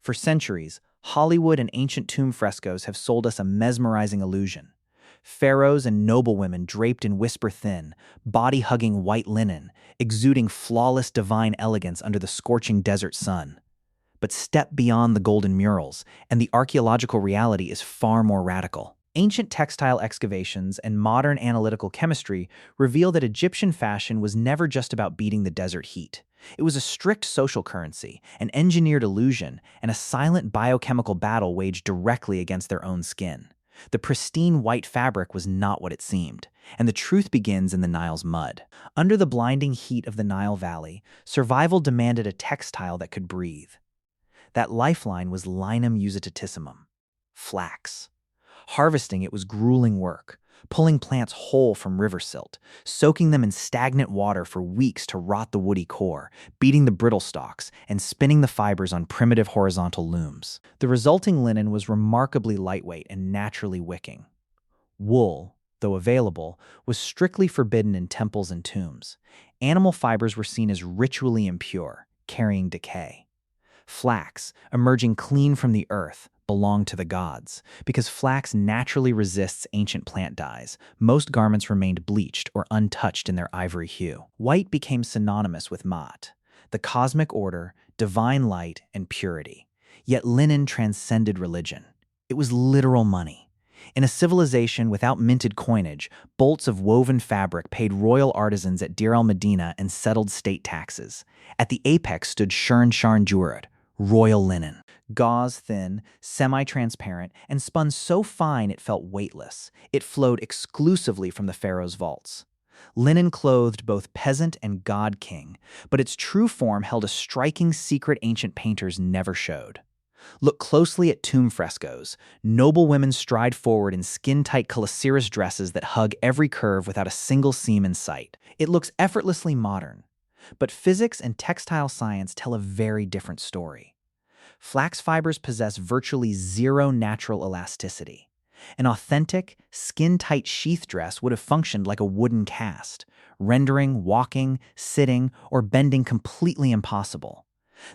For centuries, Hollywood and ancient tomb frescoes have sold us a mesmerizing illusion. Pharaohs and noblewomen draped in whisper-thin, body-hugging white linen, exuding flawless divine elegance under the scorching desert sun. But step beyond the golden murals, and the archaeological reality is far more radical. Ancient textile excavations and modern analytical chemistry reveal that Egyptian fashion was never just about beating the desert heat. It was a strict social currency, an engineered illusion, and a silent biochemical battle waged directly against their own skin. The pristine white fabric was not what it seemed, and the truth begins in the Nile's mud. Under the blinding heat of the Nile Valley, survival demanded a textile that could breathe. That lifeline was linum usitatissimum, flax. Harvesting it was grueling work, pulling plants whole from river silt, soaking them in stagnant water for weeks to rot the woody core, beating the brittle stalks, and spinning the fibers on primitive horizontal looms. The resulting linen was remarkably lightweight and naturally wicking. Wool, though available, was strictly forbidden in temples and tombs. Animal fibers were seen as ritually impure, carrying decay. Flax, emerging clean from the earth, belonged to the gods. Because flax naturally resists ancient plant dyes, most garments remained bleached or untouched in their ivory hue. White became synonymous with Maat, the cosmic order, divine light, and purity. Yet linen transcended religion. It was literal money. In a civilization without minted coinage, bolts of woven fabric paid royal artisans at Deir el-Medina and settled state taxes. At the apex stood Shurn Sharn Jurad, royal linen. Gauze thin, semi-transparent, and spun so fine it felt weightless. It flowed exclusively from the pharaoh's vaults. Linen clothed both peasant and god-king, but its true form held a striking secret ancient painters never showed. Look closely at tomb frescoes. Noble women stride forward in skin-tight Calasiris dresses that hug every curve without a single seam in sight. It looks effortlessly modern. But physics and textile science tell a very different story. Flax fibers possess virtually zero natural elasticity. An authentic, skin-tight sheath dress would have functioned like a wooden cast, rendering walking, sitting, or bending completely impossible.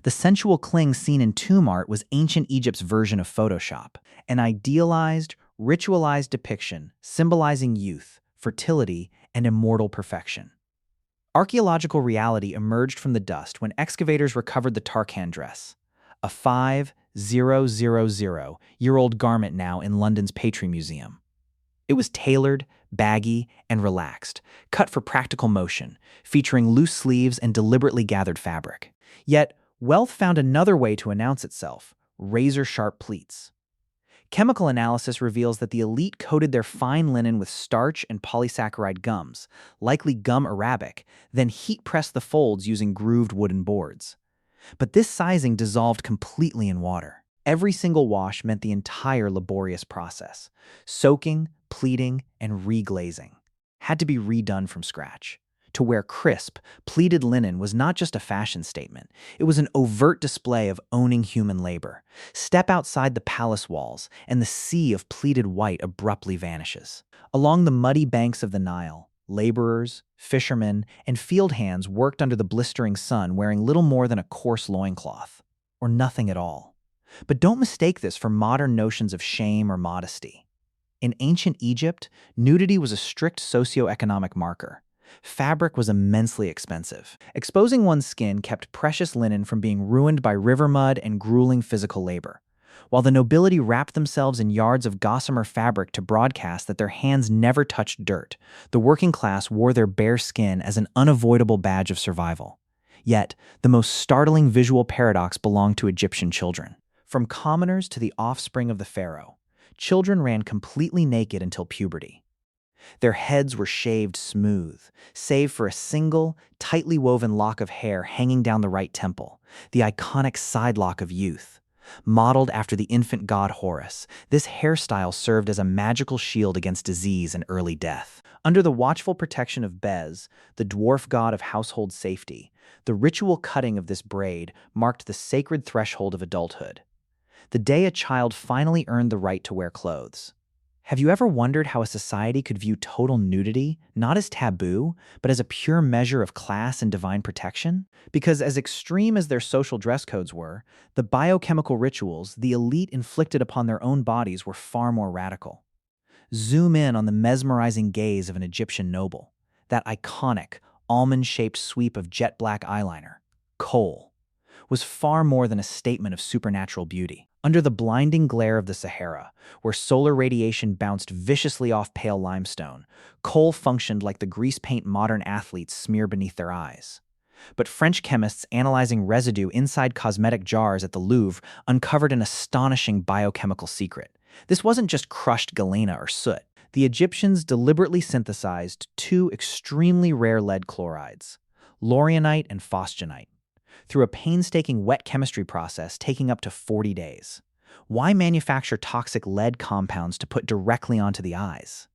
The sensual cling seen in tomb art was ancient Egypt's version of Photoshop, an idealized, ritualized depiction symbolizing youth, fertility, and immortal perfection. Archaeological reality emerged from the dust when excavators recovered the Tarkan dress, a 5,000-year-old garment now in London's Patry Museum. It was tailored, baggy, and relaxed, cut for practical motion, featuring loose sleeves and deliberately gathered fabric. Yet, wealth found another way to announce itself: razor-sharp pleats. Chemical analysis reveals that the elite coated their fine linen with starch and polysaccharide gums, likely gum arabic, then heat-pressed the folds using grooved wooden boards. But this sizing dissolved completely in water. Every single wash meant the entire laborious process. Soaking, pleating, and reglazing had to be redone from scratch. To wear crisp, pleated linen was not just a fashion statement. It was an overt display of owning human labor. Step outside the palace walls, and the sea of pleated white abruptly vanishes. Along the muddy banks of the Nile, laborers, fishermen, and field hands worked under the blistering sun wearing little more than a coarse loincloth, or nothing at all. But don't mistake this for modern notions of shame or modesty. In ancient Egypt, nudity was a strict socioeconomic marker. Fabric was immensely expensive. Exposing one's skin kept precious linen from being ruined by river mud and grueling physical labor. While the nobility wrapped themselves in yards of gossamer fabric to broadcast that their hands never touched dirt, the working class wore their bare skin as an unavoidable badge of survival. Yet, the most startling visual paradox belonged to Egyptian children. From commoners to the offspring of the pharaoh, children ran completely naked until puberty. Their heads were shaved smooth, save for a single, tightly woven lock of hair hanging down the right temple, the iconic side lock of youth. Modeled after the infant god Horus, this hairstyle served as a magical shield against disease and early death. Under the watchful protection of Bez, the dwarf god of household safety, the ritual cutting of this braid marked the sacred threshold of adulthood. The day a child finally earned the right to wear clothes. Have you ever wondered how a society could view total nudity not as taboo, but as a pure measure of class and divine protection? Because as extreme as their social dress codes were, the biochemical rituals the elite inflicted upon their own bodies were far more radical. Zoom in on the mesmerizing gaze of an Egyptian noble, that iconic, almond-shaped sweep of jet black eyeliner, kohl, was far more than a statement of supernatural beauty. Under the blinding glare of the Sahara, where solar radiation bounced viciously off pale limestone, kohl functioned like the grease paint modern athletes smear beneath their eyes. But French chemists analyzing residue inside cosmetic jars at the Louvre uncovered an astonishing biochemical secret. This wasn't just crushed galena or soot. The Egyptians deliberately synthesized two extremely rare lead chlorides, laurionite and phosgenite, through a painstaking wet chemistry process taking up to 40 days. Why manufacture toxic lead compounds to put directly onto the eyes?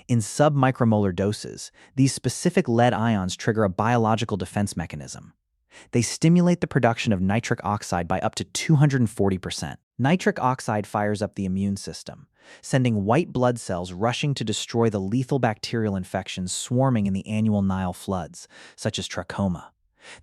In submicromolar doses, these specific lead ions trigger a biological defense mechanism. They stimulate the production of nitric oxide by up to 240%. Nitric oxide fires up the immune system, sending white blood cells rushing to destroy the lethal bacterial infections swarming in the annual Nile floods, such as trachoma.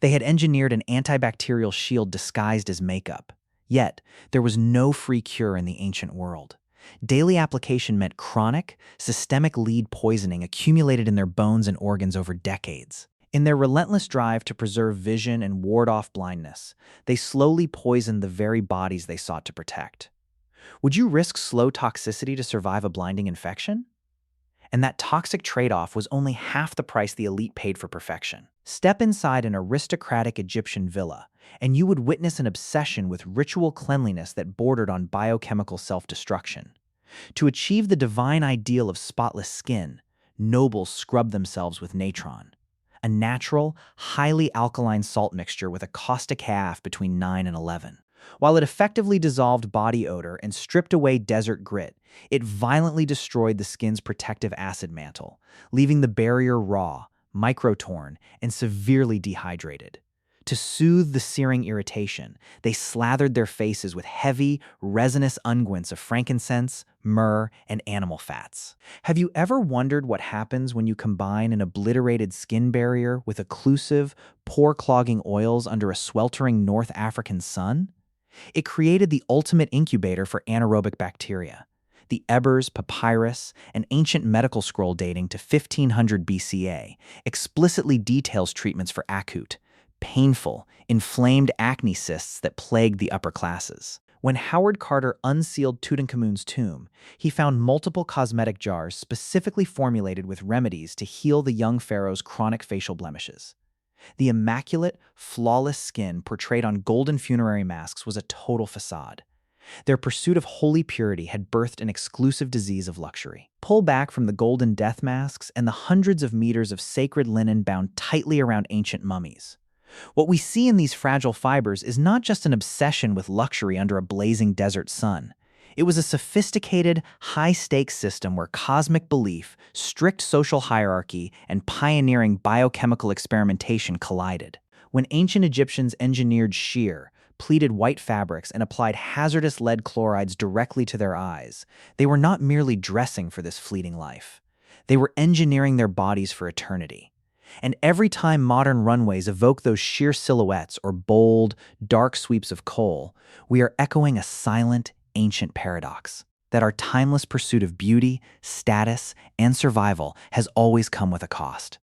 They had engineered an antibacterial shield disguised as makeup. Yet, there was no free cure in the ancient world. Daily application meant chronic, systemic lead poisoning accumulated in their bones and organs over decades. In their relentless drive to preserve vision and ward off blindness, they slowly poisoned the very bodies they sought to protect. Would you risk slow toxicity to survive a blinding infection? And that toxic trade-off was only half the price the elite paid for perfection. Step inside an aristocratic Egyptian villa, and you would witness an obsession with ritual cleanliness that bordered on biochemical self-destruction. To achieve the divine ideal of spotless skin, nobles scrubbed themselves with natron, a natural, highly alkaline salt mixture with a caustic half between 9 and 11. While it effectively dissolved body odor and stripped away desert grit, it violently destroyed the skin's protective acid mantle, leaving the barrier raw, microtorn, and severely dehydrated. To soothe the searing irritation, they slathered their faces with heavy, resinous unguents of frankincense, myrrh, and animal fats. Have you ever wondered what happens when you combine an obliterated skin barrier with occlusive, pore-clogging oils under a sweltering North African sun? It created the ultimate incubator for anaerobic bacteria. The Ebers Papyrus, an ancient medical scroll dating to 1500 BCA, explicitly details treatments for acute, painful, inflamed acne cysts that plagued the upper classes. When Howard Carter unsealed Tutankhamun's tomb, he found multiple cosmetic jars specifically formulated with remedies to heal the young pharaoh's chronic facial blemishes. The immaculate, flawless skin portrayed on golden funerary masks was a total facade. Their pursuit of holy purity had birthed an exclusive disease of luxury. Pull back from the golden death masks and the hundreds of meters of sacred linen bound tightly around ancient mummies. What we see in these fragile fibers is not just an obsession with luxury under a blazing desert sun. It was a sophisticated, high-stakes system where cosmic belief, strict social hierarchy, and pioneering biochemical experimentation collided. When ancient Egyptians engineered sheer, pleated white fabrics and applied hazardous lead chlorides directly to their eyes, they were not merely dressing for this fleeting life. They were engineering their bodies for eternity. And every time modern runways evoke those sheer silhouettes or bold, dark sweeps of kohl, we are echoing a silent, ancient paradox that our timeless pursuit of beauty, status, and survival has always come with a cost.